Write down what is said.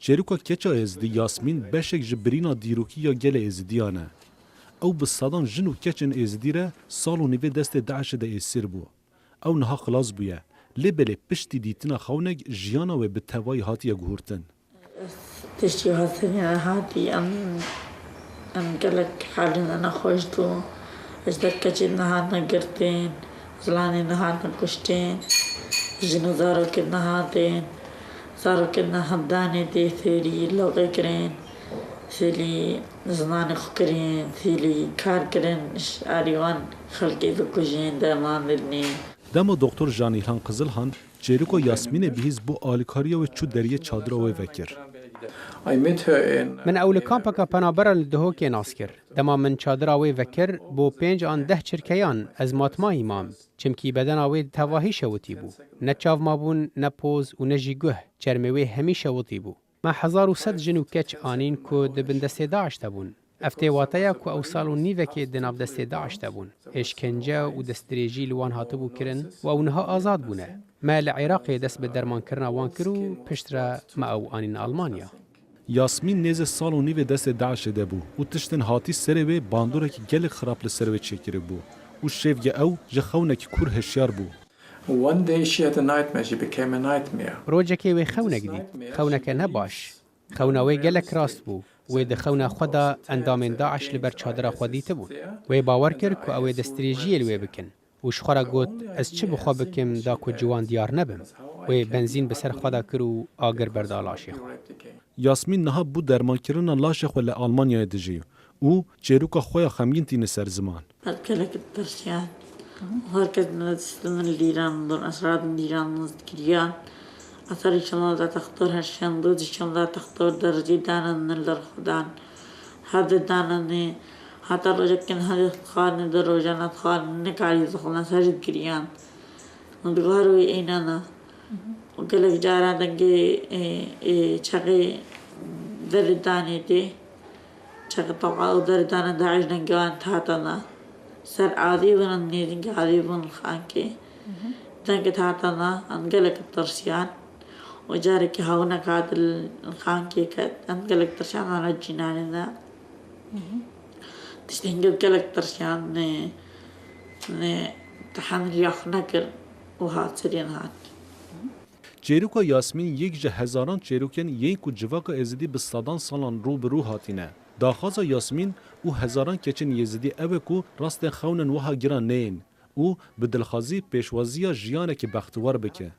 چێروکا کێچا ئێزدی یاسمین بەشێک ji birîna dîrokî ya gelê êzidiyan e. Ew bi sedan jin û keçên êzidî re sal û nîvê destê Daişê de êsîr bû. Ew niha xilas bûye. Lê belê piştî dîtina xewnek jiyana wê bi tevayî hatiye guhurtin. Tiştî hatiriye hatî em gelek halîn nexweş bû. Ez derkecî nihatine girtîn, zilanê nihatine kuştîn, jin û zarokên nihatên, zarokên hevdanê dê fêrî loqê kirin, fêlî zimanê xwe kirin, fêlî kar kirin, arî wan xelkê bikujin, derman bidin. Dema Doktor Janîlhan Qizilhan, çêroka Yasmînê bihîz bû alîkariya wê çû deriyê çadira wê vekir. من اول کامپکا پنابرا لدهوکی ناس کر. دما من چادر آوی وکر بو 5 آن 10 چرکیان از ماتمایی مام. چمکی بدن آوی تواهی شوتی بو. نه چاو مابون نه پوز و نه جیگوه. چرموی همی شوتی بو. ما 1100 جنو کچ آنین که دبن دست داعش تبون. افته واتایا که او سالو نیوه که دناب دست داعش تبون. اشکنجه و دستریجی لوان هاتبو کرن و اونها آزاد بونه. ما لعراق دست به درمان کرنا وان کرو پشتره ما او آنین آلمانیا. Yasmîn nêzê sal û nîvê destê Daişê de bû û tiştên hatî serê wê bandorekî gelek xirab li ser wê çêkiribû û şêvge ew ji xewnekî kur heşyar bû. One day she had a nightmare. She became a nightmare. روجکی وی خونک دید. خونک نباش. خونا وی گلک راست بو. وی د خونا خدا اندامین داعش لبر چادر خودیته بود. وی باور کرد که اوی دستریجی الوی بکن. وش خورا گوت از چه بخوا بکم دا کو جوان دیار نبم. وی بنزین بسر خدا کرو آگر بردالاشی خو. Yasmîn niha bû dermankirina laşê xwe li Almanyayê dijî û çêroka xwe ya xemgîn tîne ser ziman. Gelek tirsiyan. Herkes min lîran dur esrad lîran kiriyan. اثر شما ذا تختار هرشان دود شما ذا تختار درجی دانن نلر خدان هذا داننی حتی روزه کن هذا خان در روزانه خان نکاری زخنا سرد کریان نبغار وی اینانا وقلك جارا دنگی چقی در دانی دی چقی طبعا در دان داعش دنگوان تاتنا سر عادی ونن نیدنگ عادی ون خانکی دنگ تاتنا انگلك ترسيان وجارك هاونا قاد الخانكي كد انقلك ترشان على الجنان ذا تشتنقل قلك ترشان نه تحمل ياخ نكر وهات سرين هات Çêroka Yasmîn yek ji hezaran çêrokên yên ku civaka êzidî bi sedan salan rûbirû hatîne. Daxwaza Yasmîn û hezaran keçên Yezidî ew e ku rastên xewnen wiha giran neyên û bi dilxwazî pêşwaziya jiyanekî bextewar bike.